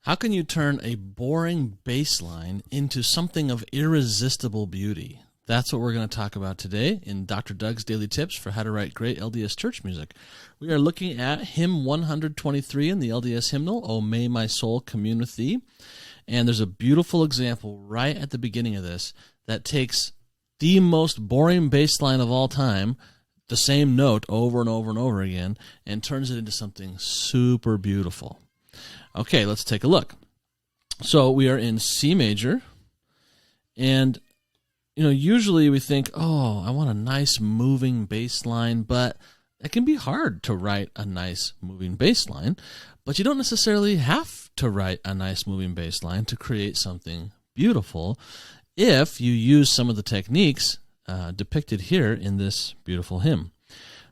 How can you turn a boring bass line into something of irresistible beauty? That's what we're going to talk about today in Dr. Doug's Daily Tips for How to Write Great LDS Church Music. We are looking at hymn 123 in the LDS Hymn No, O May My Soul Commune with Thee. And there's a beautiful example right at the beginning of this that takes the most boring bass line of all time, the same note over and over and over again, and turns it into something super beautiful. Okay, let's take a look. So we are in C major, and usually we think, oh, I want a nice moving bass line, but it can be hard to write a nice moving bass line, but you don't necessarily have to write a nice moving bass line to create something beautiful if you use some of the techniques depicted here in this beautiful hymn.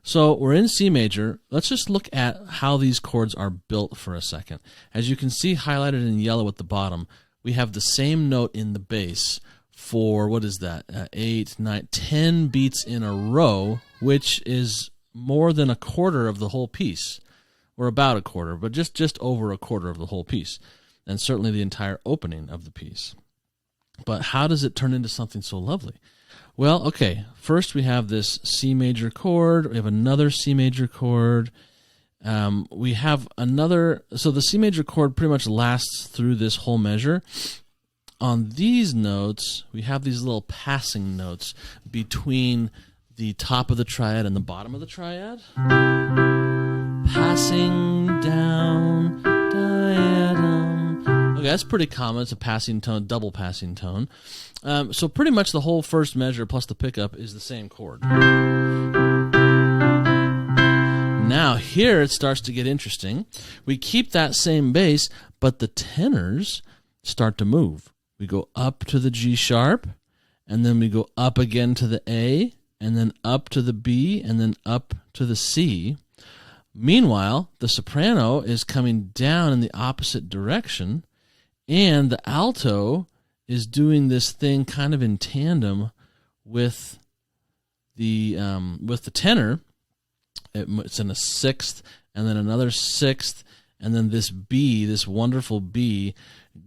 So we're in C major. Let's just look at how these chords are built for a second. As you can see highlighted in yellow at the bottom, we have the same note in the bass for, 8, 9, 10 beats in a row, which is more than a quarter of the whole piece, or about a quarter, but just over a quarter of the whole piece, and certainly the entire opening of the piece. But how does it turn into something so lovely? Well, okay, first we have this C major chord, we have another C major chord, we have another, so the C major chord pretty much lasts through this whole measure. On these notes, we have these little passing notes between the top of the triad and the bottom of the triad. Passing down, diadem. Okay, that's pretty common. It's a passing tone, double passing tone. So pretty much the whole first measure plus the pickup is the same chord. Now here it starts to get interesting. We keep that same bass, but the tenors start to move. We go up to the G sharp, and then we go up again to the A, and then up to the B, and then up to the C. Meanwhile, the soprano is coming down in the opposite direction, and the alto is doing this thing kind of in tandem with the tenor. It's in a sixth, and then another sixth, and then this B, this wonderful B,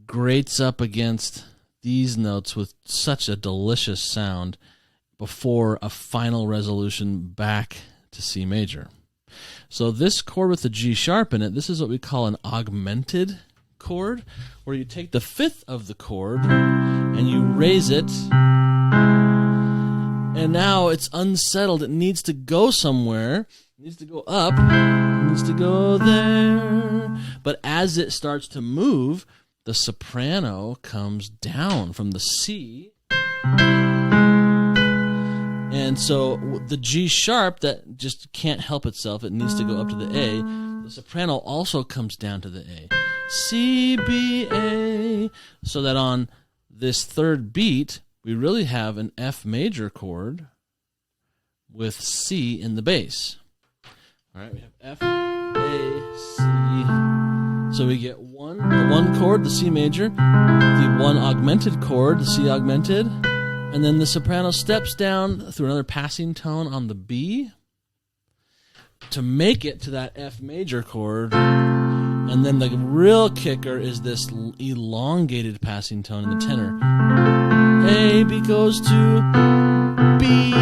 grates up against these notes with such a delicious sound before a final resolution back to C major. So this chord with the G sharp in it, this is what we call an augmented chord, where you take the fifth of the chord and you raise it, and now it's unsettled. It needs to go somewhere. It needs to go up. It needs to go there. But as it starts to move, the soprano comes down from the C. And so the G sharp that just can't help itself, it needs to go up to the A. The soprano also comes down to the A. C, B, A. So that on this third beat, we really have an F major chord with C in the bass. All right, we have F, A, C. So we get the one chord, the C major, the one augmented chord, the C augmented, and then the soprano steps down through another passing tone on the B to make it to that F major chord. And then the real kicker is this elongated passing tone in the tenor. A, B goes to B.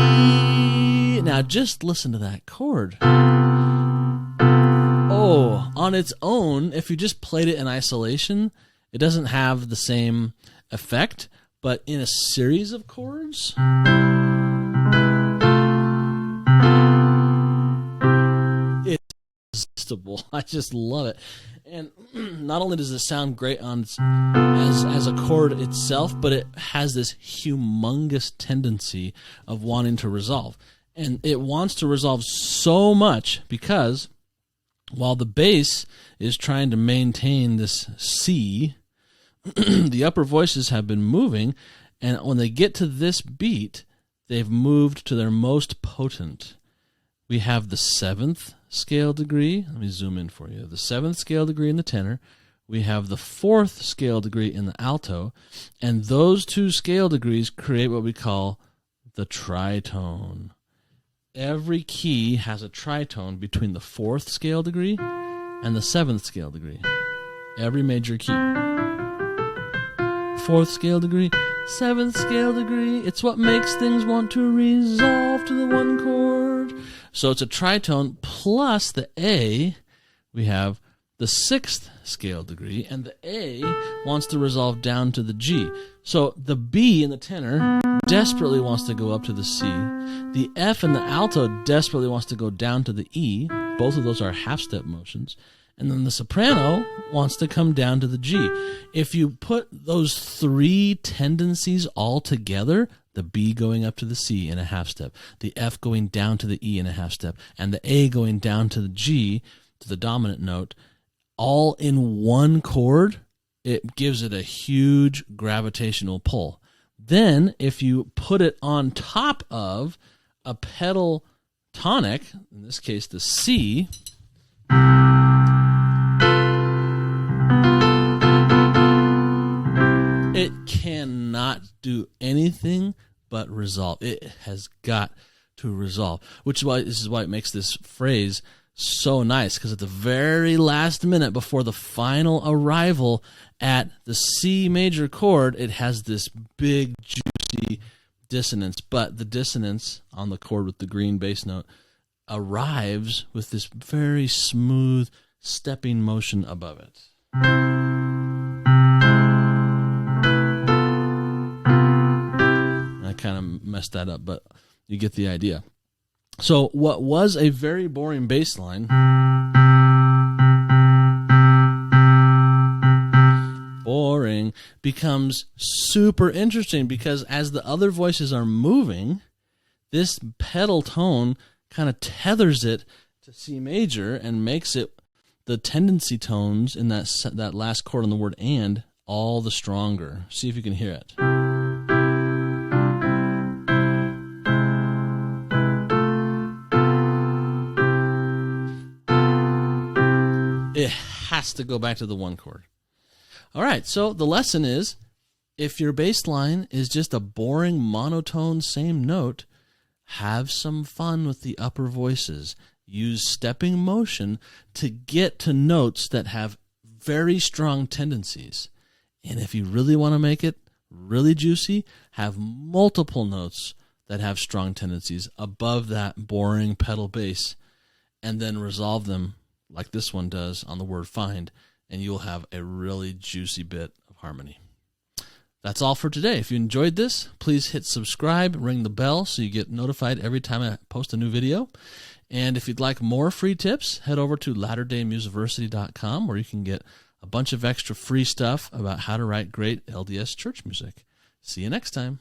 Now just listen to that chord. Oh, on its own, if you just played it in isolation, it doesn't have the same effect. But in a series of chords, it's irresistible. I just love it. And not only does it sound great as a chord itself, but it has this humongous tendency of wanting to resolve. And it wants to resolve so much because while the bass is trying to maintain this C, the upper voices have been moving, and when they get to this beat, they've moved to their most potent. We have the 7th scale degree. Let me zoom in for you. The 7th scale degree in the tenor. We have the 4th scale degree in the alto, and those two scale degrees create what we call the tritone. Every key has a tritone between the 4th scale degree and the 7th scale degree. every major key. 4th scale degree, 7th scale degree. It's what makes things want to resolve to the 1 chord. So it's a tritone plus the A. We have the 6th scale degree, and the A wants to resolve down to the G. So the B in the tenor desperately wants to go up to the C. The F in the alto desperately wants to go down to the E. Both of those are half-step motions. And then the soprano wants to come down to the G. If you put those 3 tendencies all together, the B going up to the C in a half step, the F going down to the E in a half step, and the A going down to the G, to the dominant note, all in 1 chord, it gives it a huge gravitational pull. Then, if you put it on top of a pedal tonic, in this case the C, it cannot do anything but resolve. It has got to resolve, which is why it makes this phrase so nice, because at the very last minute before the final arrival at the C major chord, it has this big juicy dissonance, but the dissonance on the chord with the green bass note arrives with this very smooth stepping motion above it. I kind of messed that up, but you get the idea. So what was a very boring bass line becomes super interesting, because as the other voices are moving, this pedal tone kind of tethers it to C major and makes it the tendency tones in that last chord on the word "and" all the stronger. See if you can hear it. It has to go back to the 1 chord. All right, so the lesson is, if your bass line is just a boring monotone same note, have some fun with the upper voices. Use stepping motion to get to notes that have very strong tendencies. And if you really want to make it really juicy, have multiple notes that have strong tendencies above that boring pedal bass, and then resolve them like this one does on the word "find," and you'll have a really juicy bit of harmony. That's all for today. If you enjoyed this, please hit subscribe, ring the bell so you get notified every time I post a new video. And if you'd like more free tips, head over to latterdaymusiversity.com, where you can get a bunch of extra free stuff about how to write great LDS church music. See you next time.